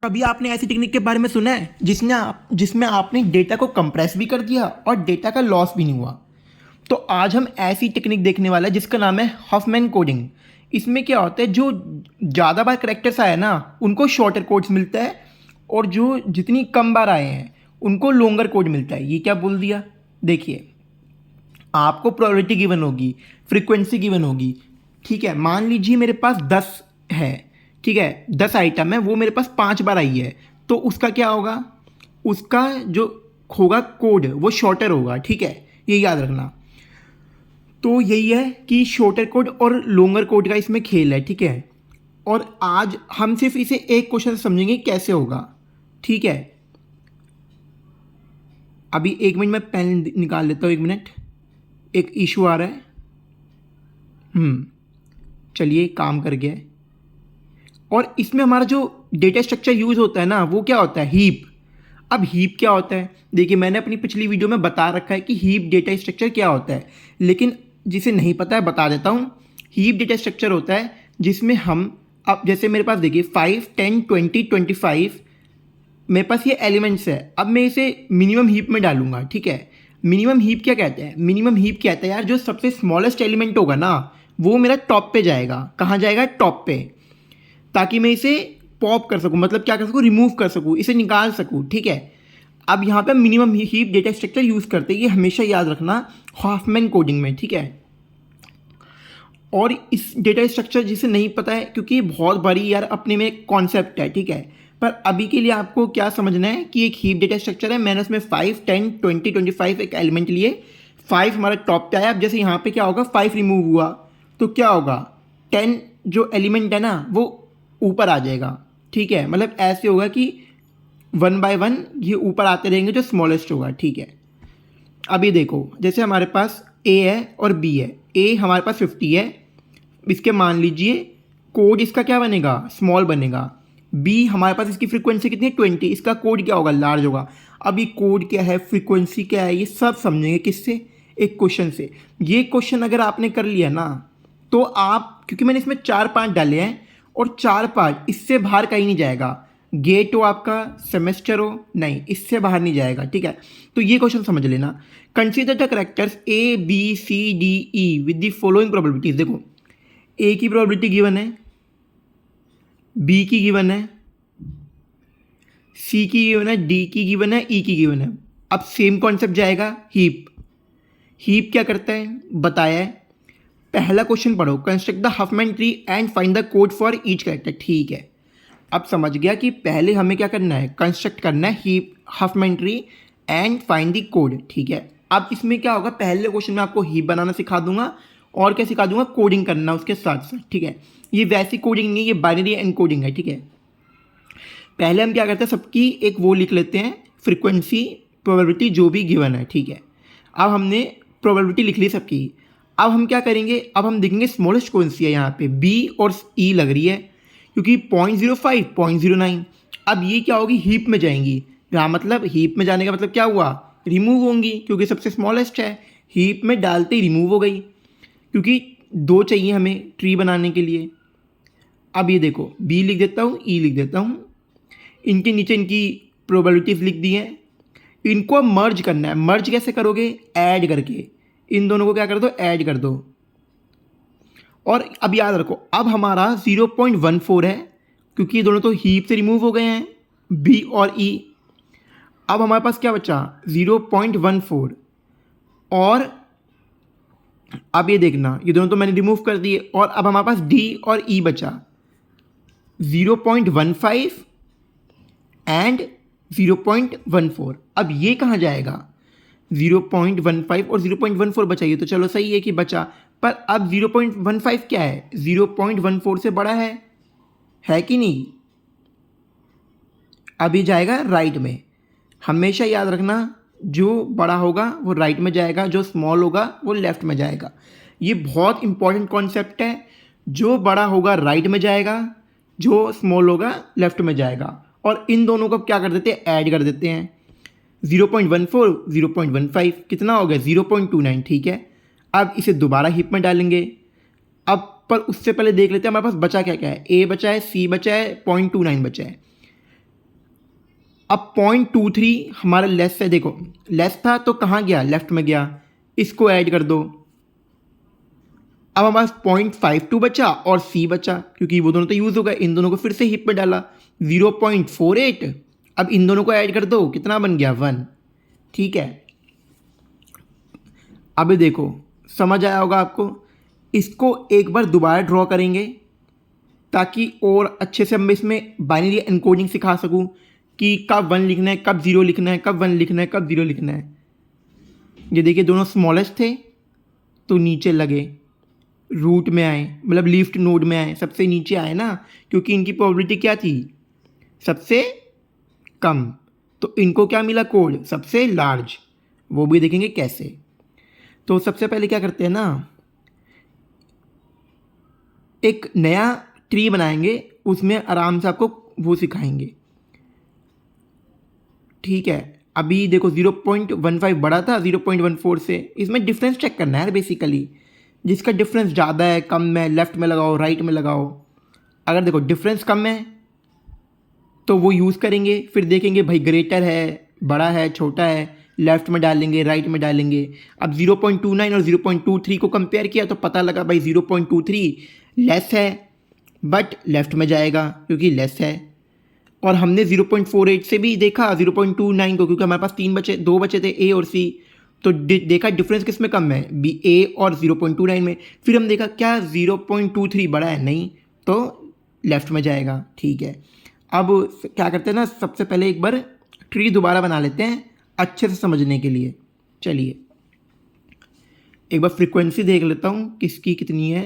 कभी आपने ऐसी टेक्निक के बारे में सुना है जिसमें आपने डेटा को कंप्रेस भी कर दिया और डेटा का लॉस भी नहीं हुआ। तो आज हम ऐसी टेक्निक देखने वाला है जिसका नाम है हफमैन कोडिंग। इसमें क्या होता है, जो ज़्यादा बार करेक्टर्स आए ना उनको शॉर्टर कोड्स मिलता है, और जो जितनी कम बार आए हैं उनको लॉन्गर कोड मिलता है। ये क्या बोल दिया, देखिए आपको प्रोबेबिलिटी गिवन होगी, फ्रीक्वेंसी गिवन होगी। ठीक है, मान लीजिए मेरे पास 10 है, ठीक है 10 आइटम है, वो मेरे पास 5 बार आई है, तो उसका क्या होगा, उसका जो होगा कोड वो शॉर्टर होगा। ठीक है, ये याद रखना। तो यही है कि शॉर्टर कोड और लॉन्गर कोड का इसमें खेल है। ठीक है, और आज हम सिर्फ इसे एक क्वेश्चन समझेंगे कैसे होगा। ठीक है, अभी 1 मिनट में पेन निकाल लेता हूँ, 1 मिनट, एक इशू आ रहा है। चलिए काम कर गया है। और इसमें हमारा जो डेटा स्ट्रक्चर यूज़ होता है ना, वो क्या होता है, हीप। अब हीप क्या होता है, देखिए मैंने अपनी पिछली वीडियो में बता रखा है कि हीप डेटा स्ट्रक्चर क्या होता है, लेकिन जिसे नहीं पता है बता देता हूँ। हीप डेटा स्ट्रक्चर होता है जिसमें हम, अब जैसे मेरे पास देखिए 5, 10, 20, 25 मेरे पास ये एलिमेंट्स है। अब मैं इसे मिनिमम हीप में डालूंगा। ठीक है, मिनिमम हीप क्या कहते हैं, मिनिमम हीप कहता है यार जो सबसे स्मॉलेस्ट एलिमेंट होगा ना वो मेरा टॉप पे जाएगा। कहाँ जाएगा, टॉप पे, ताकि मैं इसे पॉप कर सकूं, मतलब क्या कर सकूं, रिमूव कर सकूं, इसे निकाल सकूं। ठीक है, अब यहाँ पे minimum heap data structure use करते हैं, ये हमेशा याद रखना हॉफमैन कोडिंग में। ठीक है, और इस डेटा स्ट्रक्चर जिसे नहीं पता है, क्योंकि ये बहुत बड़ी यार अपने में एक कॉन्सेप्ट है। ठीक है, पर अभी के लिए आपको क्या समझना है कि एक हीप डेटा स्ट्रक्चर है, मैंने उसमें 5, 10, 20, 25 एक एलिमेंट लिए, 5 हमारा टॉप पे आया। अब जैसे यहाँ पे क्या होगा, 5 रिमूव हुआ तो क्या होगा, 10 जो एलिमेंट है ना वो ऊपर आ जाएगा। ठीक है, मतलब ऐसे होगा कि 1 बाय 1 ये ऊपर आते रहेंगे जो स्मॉलेस्ट होगा। ठीक है, अभी देखो जैसे हमारे पास ए है और बी है। ए हमारे पास 50 है, इसके मान लीजिए कोड इसका क्या बनेगा, स्मॉल बनेगा। बी हमारे पास इसकी फ्रीक्वेंसी कितनी है, 20, इसका कोड क्या होगा, लार्ज होगा। अब ये कोड क्या है, फ्रीक्वेंसी क्या है, ये सब समझेंगे किससे, एक क्वेश्चन से। ये क्वेश्चन अगर आपने कर लिया ना तो आप, क्योंकि मैंने इसमें 4 पार्ट डाले हैं और 4 पार्ट इससे बाहर कहीं नहीं जाएगा। गेट हो आपका, सेमेस्टर हो, नहीं इससे बाहर नहीं जाएगा। ठीक है, तो ये क्वेश्चन समझ लेना। Consider the characters A B C D E with the following probabilities. देखो ए की प्रोबेबिलिटी गिवन है, बी की गिवन है, सी की गिवन है, डी की गिवन है, ई की गिवन है। अब सेम कॉन्सेप्ट जाएगा हीप। हीप क्या करता है बताया है, पहला क्वेश्चन पढ़ो, construct the Huffman tree and find the code for each character. ठीक है, अब समझ गया कि पहले हमें क्या करना है, कंस्ट्रक्ट करना है heap Huffman tree and find the code. ठीक है, अब इसमें क्या होगा, पहले क्वेश्चन में आपको हीप बनाना सिखा दूंगा और क्या सिखा दूंगा, कोडिंग करना उसके साथ साथ। ठीक है, ये वैसी कोडिंग नहीं है, ये बाइनरी एनकोडिंग है। ठीक है, पहले हम क्या करते हैं, सबकी एक वो लिख लेते हैं, फ्रीक्वेंसी प्रोबेबिलिटी जो भी गिवन है। ठीक है, अब हमने प्रोबेबिलिटी लिख ली सबकी। अब हम क्या करेंगे, अब हम देखेंगे स्मॉलेस्ट कौन सी है, यहाँ पे बी और ई लग रही है, क्योंकि 0.05, 0.09। अब ये क्या होगी, हीप में जाएंगी। यहाँ मतलब हीप में जाने का मतलब क्या हुआ, रिमूव होंगी, क्योंकि सबसे स्मॉलेस्ट है, हीप में डालते ही रिमूव हो गई, क्योंकि 2 चाहिए हमें ट्री बनाने के लिए। अब ये देखो बी लिख देता हूँ, ई लिख देता हूँ, इनके नीचे इनकी प्रोबेबिलिटीज़ लिख दी हैं। इनको अब मर्ज करना है। मर्ज कैसे करोगे, ऐड करके, इन दोनों को क्या कर दो, ऐड कर दो। और अब याद रखो, अब हमारा 0.14 है, क्योंकि ये दोनों तो हीप से रिमूव हो गए हैं, बी और ई। अब हमारे पास क्या बचा, 0.14। और अब ये देखना, ये दोनों तो मैंने रिमूव कर दिए, और अब हमारे पास डी और ई बचा, 0.15 एंड 0.14। अब ये कहाँ जाएगा, 0.15 और 0.14 बचा, ये तो चलो सही है कि बचा, पर अब 0.15 क्या है, 0.14 से बड़ा है कि नहीं। अब ये जाएगा राइट में। हमेशा याद रखना, जो बड़ा होगा वो राइट में जाएगा, जो स्मॉल होगा वो लेफ्ट में जाएगा। ये बहुत इंपॉर्टेंट कॉन्सेप्ट है, जो बड़ा होगा राइट में जाएगा, जो स्मॉल होगा लेफ्ट में जाएगा। और इन दोनों को क्या कर देते हैं, ऐड कर देते हैं। 0.14, 0.15 कितना हो गया, 0.29। ठीक है, अब इसे दोबारा हीप में डालेंगे। अब पर उससे पहले देख लेते हैं हमारे पास बचा क्या क्या है, ए बचा है, सी बचा है, 0.29 बचा है। अब 0.23 हमारा लेस है, देखो लेस था तो कहाँ गया, लेफ्ट में गया, इसको ऐड कर दो। अब हमारे पास 0.52 बचा और सी बचा, क्योंकि वो दोनों तो यूज़ हो गए, इन दोनों को फिर से हीप में डाला 0.48। अब इन दोनों को ऐड कर दो, कितना बन गया 1। ठीक है, अभी देखो समझ आया होगा आपको। इसको एक बार दोबारा ड्रॉ करेंगे ताकि और अच्छे से हम इसमें बाइनरी एनकोडिंग सिखा सकूं कि कब 1 लिखना है, कब 0 लिखना है, कब 1 लिखना है, कब 0 लिखना है। ये देखिए दोनों स्मॉलेस्ट थे तो नीचे लगे, रूट में आए, मतलब लीफ्ट नोड में आए, सबसे नीचे आए ना, क्योंकि इनकी प्रोबेबिलिटी क्या थी, सबसे कम। तो इनको क्या मिला कोड, सबसे लार्ज। वो भी देखेंगे कैसे। तो सबसे पहले क्या करते हैं ना, एक नया ट्री बनाएंगे, उसमें आराम से आपको वो सिखाएंगे। ठीक है, अभी देखो 0.15 बड़ा था 0.14 से, इसमें डिफरेंस चेक करना है बेसिकली। जिसका डिफरेंस ज़्यादा है, कम है, लेफ्ट में लगाओ, राइट में लगाओ। अगर देखो डिफरेंस कम है तो वो यूज़ करेंगे, फिर देखेंगे भाई ग्रेटर है, बड़ा है, छोटा है, लेफ्ट में डालेंगे, राइट में डालेंगे। अब 0.29 और 0.23 को कंपेयर किया तो पता लगा भाई 0.23 लेस है, बट लेफ्ट में जाएगा क्योंकि लेस है। और हमने 0.48 से भी देखा 0.29 को, क्योंकि हमारे पास 2 बचे थे, ए और सी। तो देखा डिफरेंस किस में कम है, बी ए और 0.29 में। फिर हम देखा क्या 0.23 बड़ा है, नहीं, तो लेफ्ट में जाएगा। ठीक है, अब क्या करते हैं ना, सबसे पहले एक बार ट्री दोबारा बना लेते हैं अच्छे से समझने के लिए। चलिए एक बार फ्रीक्वेंसी देख लेता हूँ किसकी कितनी है।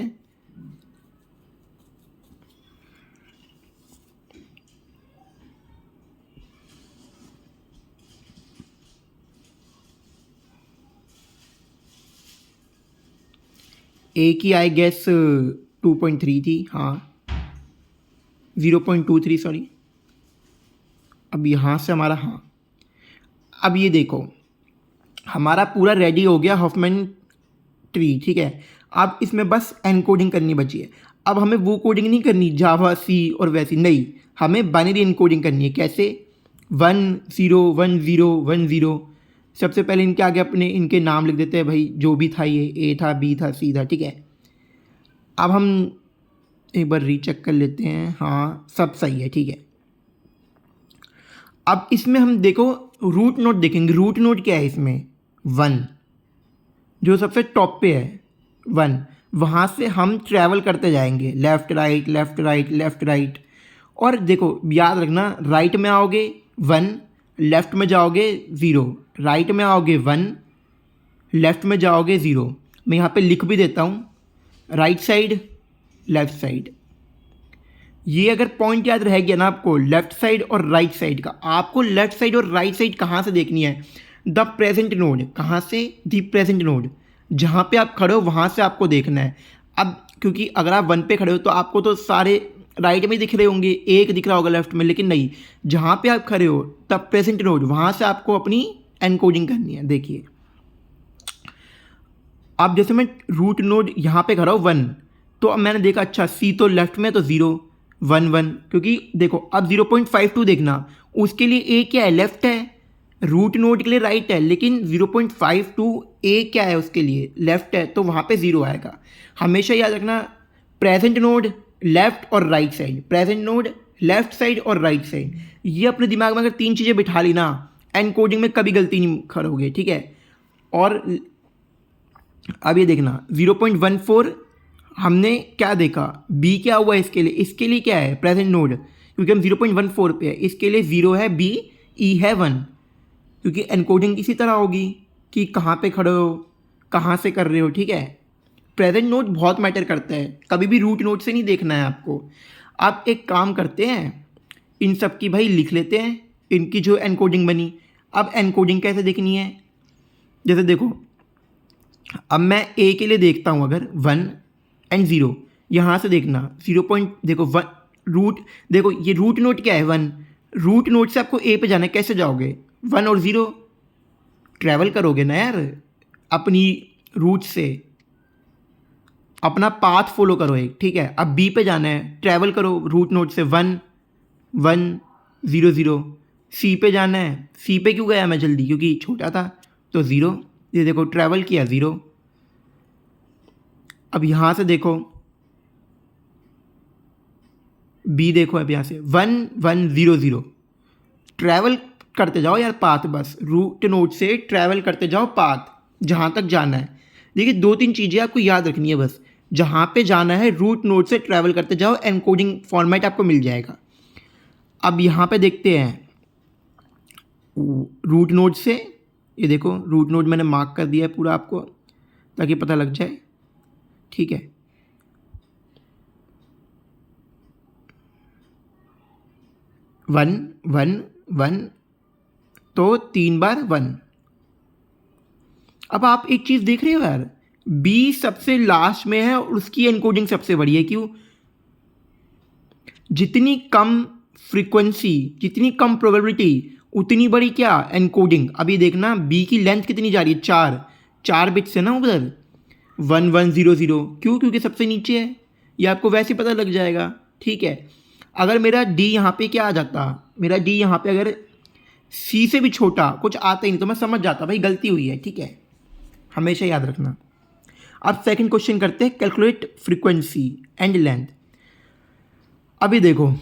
ए की आई गेस 2.3 थी, हाँ 0.23 सॉरी। अब यहाँ से हमारा, हाँ अब ये देखो हमारा पूरा रेडी हो गया हॉफमैन ट्री। ठीक है, अब इसमें बस एनकोडिंग करनी बची है। अब हमें वो कोडिंग नहीं करनी जावा सी और वैसी, नहीं, हमें बाइनरी एनकोडिंग करनी है। कैसे, 1 0 1 0 1 0। सबसे पहले इनके आगे अपने इनके नाम लिख देते हैं भाई, जो भी था, ये ए था, बी था, सी था। ठीक है, अब हम एक बार रीचेक कर लेते हैं, हाँ सब सही है। ठीक है, अब इसमें हम देखो रूट नोड देखेंगे। रूट नोड क्या है इसमें, 1, जो सबसे टॉप पे है 1। वहाँ से हम ट्रैवल करते जाएंगे, left right left right left right. और देखो याद रखना, राइट में आओगे 1, लेफ़्ट में जाओगे 0, राइट में आओगे 1, लेफ़्ट में जाओगे 0। मैं यहाँ पे लिख भी देता हूँ, राइट साइड लेफ़्ट साइड। ये अगर पॉइंट याद रह गया ना आपको, लेफ्ट साइड और राइट साइड का, आपको लेफ्ट साइड और राइट साइड कहाँ से देखनी है, द प्रेजेंट नोड। कहाँ से, द प्रेजेंट नोड, जहाँ पे आप खड़े हो वहाँ से आपको देखना है। अब क्योंकि अगर आप 1 पे खड़े हो तो आपको तो सारे राइट में दिख रहे होंगे, एक दिख रहा होगा लेफ्ट में, लेकिन नहीं, जहाँ पे आप खड़े हो द प्रेजेंट नोड, वहाँ से आपको अपनी एनकोडिंग करनी है। देखिए अब जैसे मैं रूट नोड यहाँ पे खड़ा हूँ 1, तो अब मैंने देखा अच्छा सी तो लेफ्ट में, तो 0 1 1, क्योंकि देखो अब 0.52 देखना, उसके लिए ए क्या है, लेफ्ट है, रूट नोड के लिए राइट है, लेकिन 0.52 ए क्या है, उसके लिए लेफ्ट है, तो वहाँ पे 0 आएगा। हमेशा याद रखना, प्रेजेंट नोड लेफ्ट और right side, present node left side और राइट साइड। ये अपने दिमाग में अगर 3 चीज़ें बिठा ली ना, एनकोडिंग में कभी गलती नहीं करोगे। ठीक है, और अब ये देखना 0.14 हमने क्या देखा, बी क्या हुआ इसके लिए, इसके लिए क्या है प्रेजेंट नोड, क्योंकि हम 0.14 पे है, इसके लिए 0 है बी, ई है 1, क्योंकि एनकोडिंग इसी तरह होगी कि कहाँ पे खड़े हो, कहाँ से कर रहे हो। ठीक है, प्रेजेंट नोड बहुत मैटर करता है, कभी भी रूट नोड से नहीं देखना है आपको। आप एक काम करते हैं, इन सब की भाई लिख लेते हैं, इनकी जो एनकोडिंग बनी। अब एनकोडिंग कैसे देखनी है, जैसे देखो अब मैं ए के लिए देखता हूँ, अगर 1 एंड 0, यहाँ से देखना 0 पॉइंट, देखो 1 रूट, देखो ये रूट नोड क्या है 1, रूट नोड से आपको ए पे जाना है, कैसे जाओगे, 1 और 0 ट्रैवल करोगे ना यार, अपनी रूट से अपना पाथ फॉलो करो एक। ठीक है, अब बी पे जाना है, ट्रैवल करो रूट नोड से 1 1 0 0, सी पे जाना है, सी पे क्यों गया मैं जल्दी, क्योंकि छोटा था तो 0। ये देखो ट्रैवल किया 0। अब यहाँ से देखो बी, देखो अब यहाँ से 1 1 0 0, ट्रैवल करते जाओ यार पाथ, बस रूट नोड से ट्रैवल करते जाओ पाथ जहाँ तक जाना है। देखिए 2-3 चीज़ें आपको याद रखनी है बस, जहाँ पे जाना है रूट नोड से ट्रैवल करते जाओ, एनकोडिंग फॉर्मेट आपको मिल जाएगा। अब यहाँ पे देखते हैं रूट नोड से, ये देखो रूट नोड मैंने मार्क कर दिया है पूरा आपको ताकि पता लग जाए, ठीक है। वन वन वन, तो 3 बार 1। अब आप एक चीज़ देख रहे हो यार, बी सबसे लास्ट में है और उसकी एनकोडिंग सबसे बड़ी है। क्यों? जितनी कम फ्रीक्वेंसी, जितनी कम प्रोबेबिलिटी, उतनी बड़ी क्या एनकोडिंग। अभी देखना बी की लेंथ कितनी जा रही है, 4 बिट्स है ना उधर, 1 1 0 0। क्यों? क्योंकि सबसे नीचे है, ये आपको वैसे पता लग जाएगा, ठीक है। अगर मेरा डी यहाँ पे क्या आ जाता, मेरा डी यहाँ पे अगर सी से भी छोटा कुछ आता ही नहीं तो मैं समझ जाता भाई गलती हुई है, ठीक है, हमेशा याद रखना। अब सेकंड क्वेश्चन करते हैं, कैलकुलेट फ्रीक्वेंसी एंड लेंथ। अभी देखो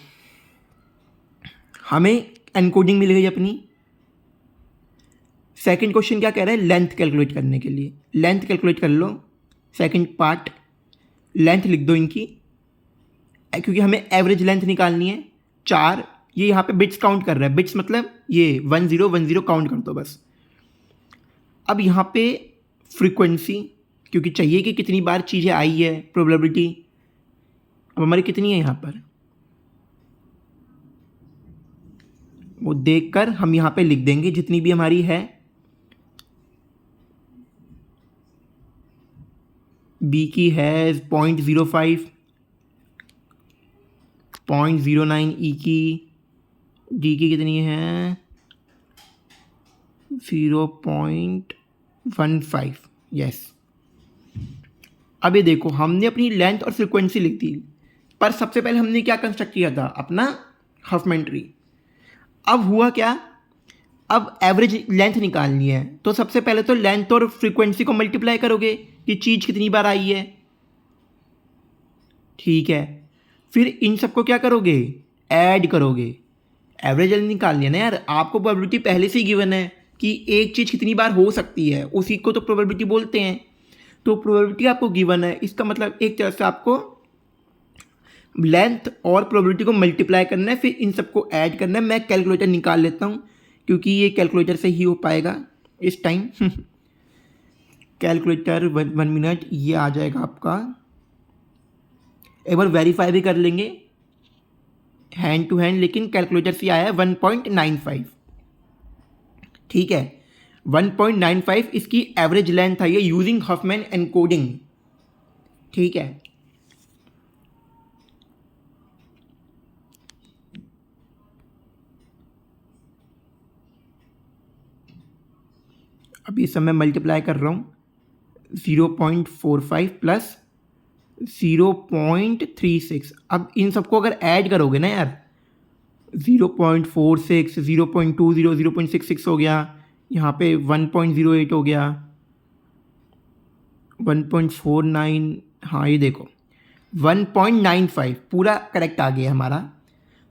हमें एनकोडिंग मिल गई अपनी। सेकंड क्वेश्चन क्या कह रहा है, लेंथ कैलकुलेट करने के लिए। लेंथ कैलकुलेट कर लो, सेकंड पार्ट, लेंथ लिख दो इनकी, क्योंकि हमें एवरेज लेंथ निकालनी है 4। ये यहाँ पे बिट्स काउंट कर रहा है, बिट्स मतलब ये 1 0 1 0 काउंट कर दो बस। अब यहाँ पे फ्रीक्वेंसी, क्योंकि चाहिए कि कितनी बार चीज़ें आई है, प्रोबेबिलिटी अब हमारी कितनी है यहाँ पर, वो देखकर हम यहाँ पे लिख देंगे जितनी भी हमारी है। बी की है 0.05, 0.09 ई की, डी की कितनी है 0.15, यस। अब ये देखो हमने अपनी लेंथ और फ्रीक्वेंसी लिख दी, पर सबसे पहले हमने क्या कंस्ट्रक्ट किया था, अपना हफमैन ट्री। अब हुआ क्या, अब एवरेज लेंथ निकालनी है तो सबसे पहले तो लेंथ और फ्रीक्वेंसी को मल्टीप्लाई करोगे कि चीज़ कितनी बार आई है, ठीक है। फिर इन सबको क्या करोगे, ऐड करोगे। एवरेज लेंथ निकालनी है ना यार, आपको प्रोबेबिलिटी पहले से ही गिवन है कि एक चीज़ कितनी बार हो सकती है, उसी को तो प्रोबेबिलिटी बोलते हैं। तो प्रोबेबिलिटी आपको गिवन है, इसका मतलब एक तरह से आपको लेंथ और प्रोबेबिलिटी को मल्टीप्लाई करना है, फिर इन सबको ऐड करना है। मैं कैलकुलेटर निकाल लेता हूँ क्योंकि ये कैलकुलेटर से ही हो पाएगा इस टाइम। कैलकुलेटर 1 मिनट, ये आ जाएगा आपका, एक बार वेरीफाई भी कर लेंगे हैंड टू हैंड, लेकिन कैलकुलेटर से आया है 1.95, ठीक है। 1.95 इसकी एवरेज लेंथ आई है यूजिंग हफमैन एनकोडिंग, ठीक है। अभी इस समय मल्टीप्लाई कर रहा हूँ, 0.45 प्लस 0.36। अब इन सबको अगर ऐड करोगे ना यार, 0.46, 0.20, 0.66 हो गया, यहाँ पे 1.08 हो गया, 1.49, हाँ ये देखो 1.95 पूरा करेक्ट आ गया हमारा।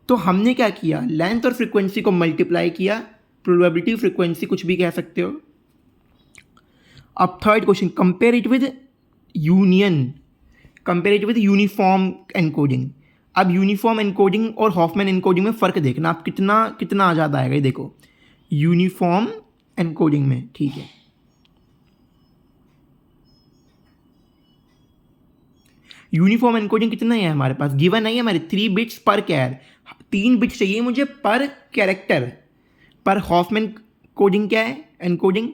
तो हमने क्या किया, लेंथ और फ्रीक्वेंसी को मल्टीप्लाई किया, प्रोबेबिलिटी फ्रीक्वेंसी कुछ भी कह सकते हो। अब third question, compare it with union, compare it with uniform encoding. अब यूनिफॉर्म एनकोडिंग और हॉफमैन एनकोडिंग में फ़र्क देखना आप, कितना कितना ज़्यादा आएगा। ये देखो यूनिफॉर्म एनकोडिंग में, ठीक है, यूनिफॉर्म एनकोडिंग कितना है हमारे पास, गिवन नहीं है हमारे 3 बिट्स पर कैर, 3 बिट्स चाहिए मुझे पर कैरेक्टर। पर हॉफमैन कोडिंग क्या है, एनकोडिंग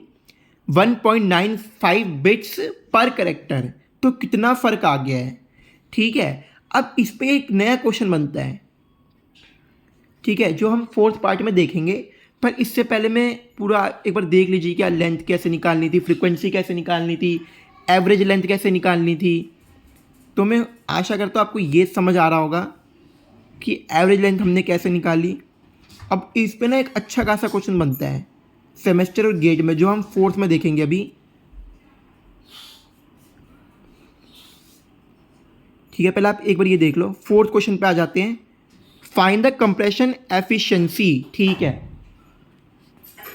1.95 बिट्स पर कैरेक्टर, तो कितना फ़र्क आ गया है, ठीक है। अब इस पर एक नया क्वेश्चन बनता है, ठीक है, जो हम फोर्थ पार्ट में देखेंगे। पर इससे पहले मैं पूरा एक बार देख लीजिए क्या लेंथ कैसे निकालनी थी, फ्रीक्वेंसी कैसे निकालनी थी, एवरेज लेंथ कैसे निकालनी थी। तो मैं आशा करता हूँ आपको ये समझ आ रहा होगा कि एवरेज लेंथ हमने कैसे निकाली। अब इस पे ना एक अच्छा खासा क्वेश्चन बनता है सेमेस्टर और गेट में, जो हम फोर्थ में देखेंगे अभी। ठीक है, पहले आप एक बार ये देख लो। फोर्थ क्वेश्चन पे आ जाते हैं। Find the compression efficiency. ठीक है,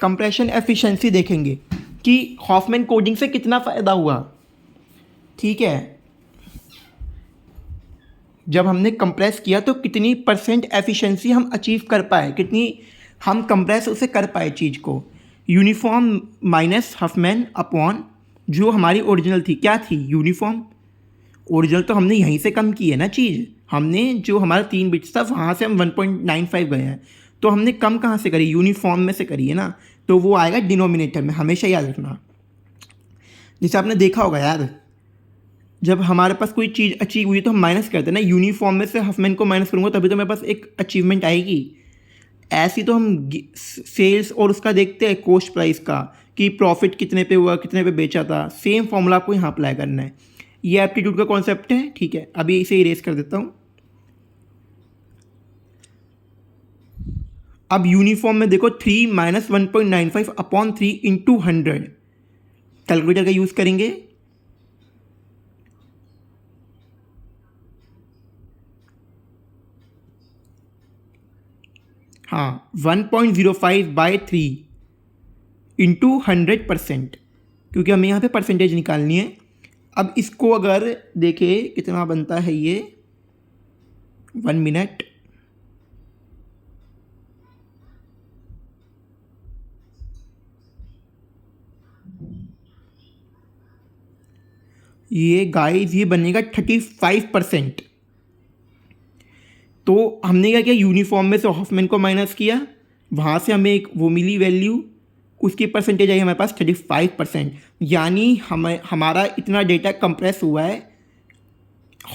कंप्रेशन एफिशिएंसी देखेंगे कि हॉफमैन कोडिंग से कितना फ़ायदा हुआ। ठीक है, जब हमने कंप्रेस किया तो कितनी परसेंट एफिशिएंसी हम अचीव कर पाए, कितनी हम कंप्रेस उसे कर पाए चीज़ को। यूनिफॉर्म माइनस हफमैन अपॉन जो हमारी ओरिजिनल थी, क्या थी, यूनिफॉर्म। ओरिजिनल तो हमने यहीं से कम की है ना चीज़, हमने जो हमारा 3 बिट्स था वहाँ से हम 1.95 गए हैं, तो हमने कम कहाँ से करी, यूनिफॉर्म में से करी है ना, तो वो आएगा डिनोमिनेटर में, हमेशा याद रखना। जैसे आपने देखा होगा यार, जब हमारे पास कोई चीज़ अचीव हुई तो हम माइनस करते हैं ना, यूनिफॉर्म में से हफमैन को माइनस करूँगा तभी तो मेरे पास एक अचीवमेंट आएगी। ऐसी तो हम सेल्स और उसका देखते हैं कॉस्ट प्राइस का, कि प्रॉफिट कितने पे हुआ, कितने पे बेचा था। सेम फॉर्मूला आपको यहाँ अप्लाई करना है। ये एप्टीट्यूड का कॉन्सेप्ट है। ठीक है, अभी इसे इरेज कर देता हूँ। अब यूनिफॉर्म में देखो 3 माइनस 1.95 अपॉन 3 इंटू 100, कैलकुलेटर का यूज़ करेंगे। हाँ, 1.05 बाई 3 इंटू 100%, क्योंकि हमें यहाँ पे परसेंटेज निकालनी है। अब इसको अगर देखें कितना बनता है ये, 1 मिनट, ये गाइस ये बनेगा 35%। तो हमने क्या किया, यूनिफॉर्म में से हॉफमैन को माइनस किया, वहाँ से हमें एक वो मिली वैल्यू, उसकी परसेंटेज आई हमारे पास 35%। यानी हमारा इतना डेटा कंप्रेस हुआ है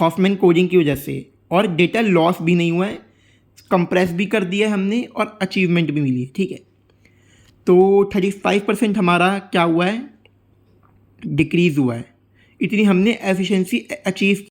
हॉफमैन कोडिंग की वजह से, और डेटा लॉस भी नहीं हुआ है, कंप्रेस भी कर दिया है हमने और अचीवमेंट भी मिली है। ठीक है, तो 35% हमारा क्या हुआ है, डिक्रीज़ हुआ है। इतनी हमने एफिशिएंसी अचीव